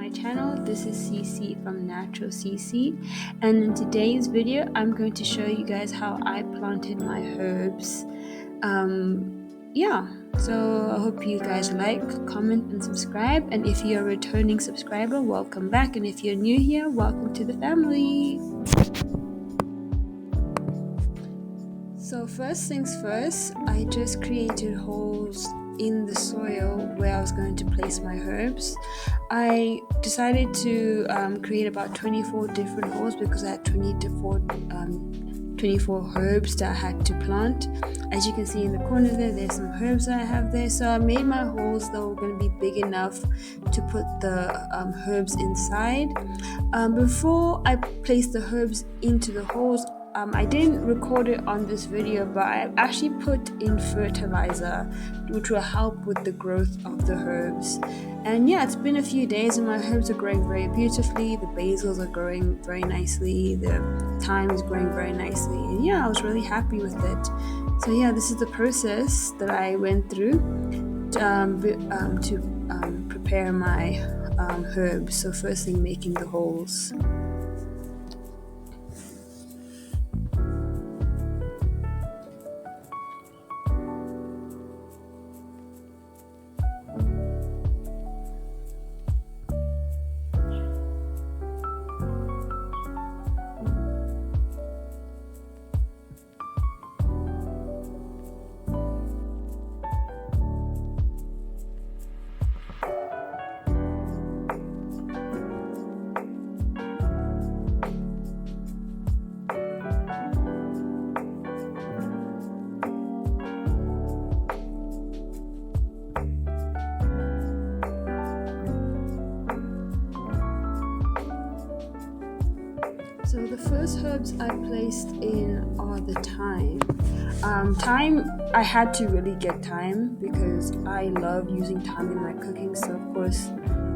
my channel. This is Cece from Natural Cece, and in today's video I'm going to show you guys how I planted my herbs. Yeah, so I hope you guys like, comment and subscribe, and if you're a returning subscriber, welcome back, and if you're new here, welcome to the family. So first things first, I just created holes in the soil where I was going to place my herbs. I decided to create about 24 different holes because I had 24 herbs that I had to plant. As you can see in the corner there's some herbs that I have there. So I made my holes that were going to be big enough to put the herbs inside. Before I placed the herbs into the holes, I didn't record it on this video, but I actually put in fertilizer, which will help with the growth of the herbs. And yeah, it's been a few days and my herbs are growing very beautifully. The basils are growing very nicely. The thyme is growing very nicely. And yeah, I was really happy with it. So yeah, this is the process that I went through to prepare my herbs. So first thing, making the holes. So the first herbs I placed in are the thyme. Thyme, I had to really get thyme because I love using thyme in my cooking, so of course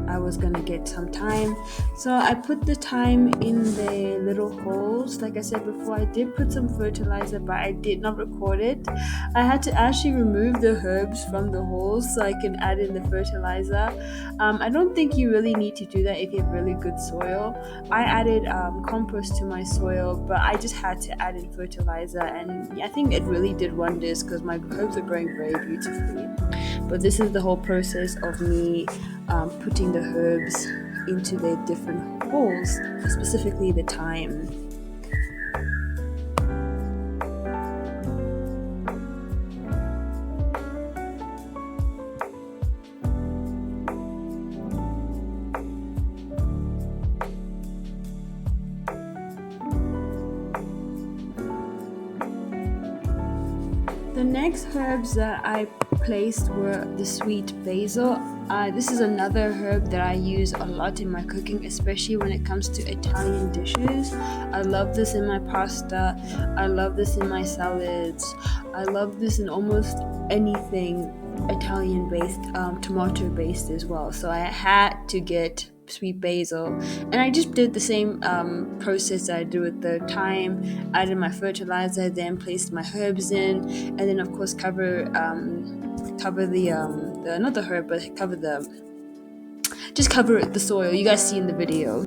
I was gonna get some thyme. So I put the thyme in the little holes. Like I said before, I did put some fertilizer, but I did not record it. I had to actually remove the herbs from the holes so I can add in the fertilizer. I don't think you really need to do that if you have really good soil. I added compost to my soil, but I just had to add in fertilizer, and I think it really did wonders because my herbs are growing very beautifully. But this is the whole process of me putting the herbs into their different holes, specifically the thyme. The next herbs that I placed were the sweet basil. This is another herb that I use a lot in my cooking, especially when it comes to Italian dishes. I love this in my pasta. I love this in my salads. I love this in almost anything Italian based, tomato based as well. So I had to get sweet basil, and I just did the same process that I do with the thyme. Added my fertilizer, then placed my herbs in, and then of course cover the soil. You guys see in the video.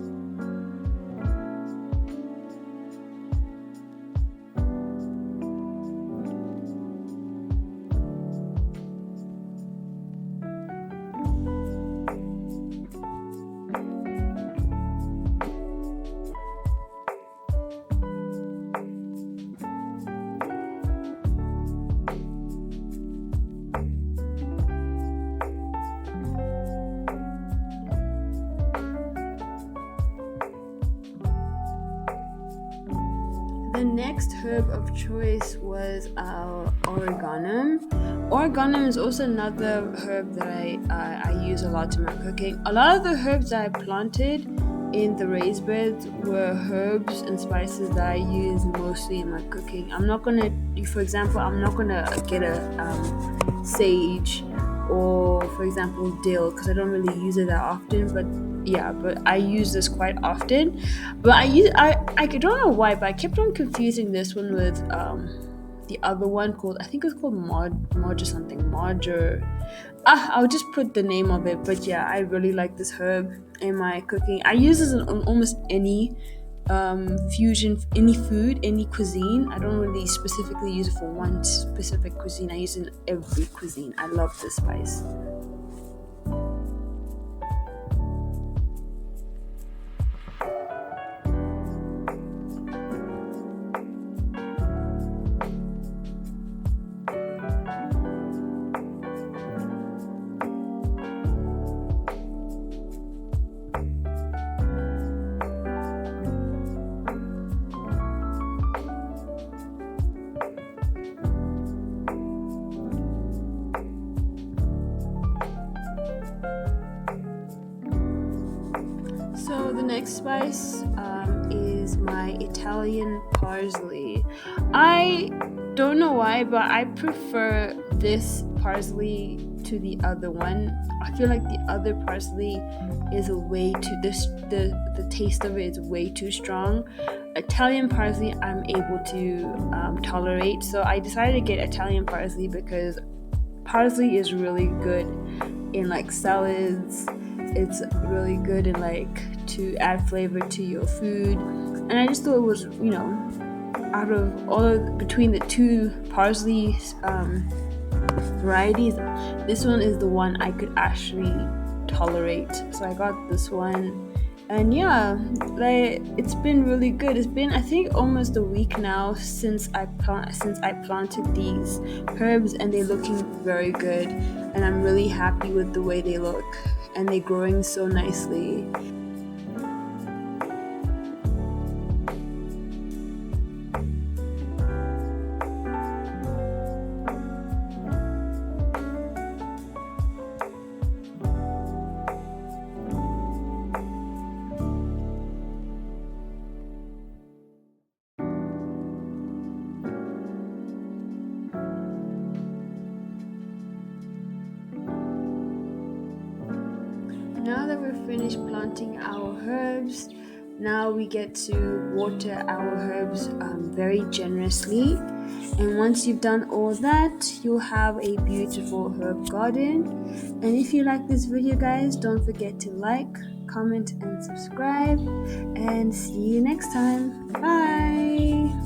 The next herb of choice was oregano. Oregano is also another herb that I use a lot in my cooking. A lot of the herbs that I planted in the raised beds were herbs and spices that I use mostly in my cooking. I'm not gonna get a sage or, for example, dill because I don't really use it that often. But I use this quite often. But I don't know why, but I kept on confusing this one with the other one called, I think it's called Marge or something. Marge or I'll just put the name of it. But yeah, I really like this herb in my cooking. I use this in almost any fusion, any food, any cuisine. I don't really specifically use it for one specific cuisine. I use it in every cuisine. I love this spice. So the next spice is my Italian parsley. I don't know why, but I prefer this parsley to the other one. I feel like the other parsley is a way too the taste of it is way too strong. Italian parsley I'm able to tolerate, so I decided to get Italian parsley because parsley is really good in like salads. It's really good in like to add flavor to your food, and I just thought it was, out of between the two parsley varieties, this one is the one I could actually tolerate. So I got this one, and yeah, like it's been really good. It's been, I think, almost a week now since I planted these herbs, and they're looking very good, and I'm really happy with the way they look, and they're growing so nicely. Now that we're finished planting our herbs, now we get to water our herbs very generously. And once you've done all that, you'll have a beautiful herb garden. And if you like this video, guys, don't forget to like, comment, and subscribe. And see you next time. Bye!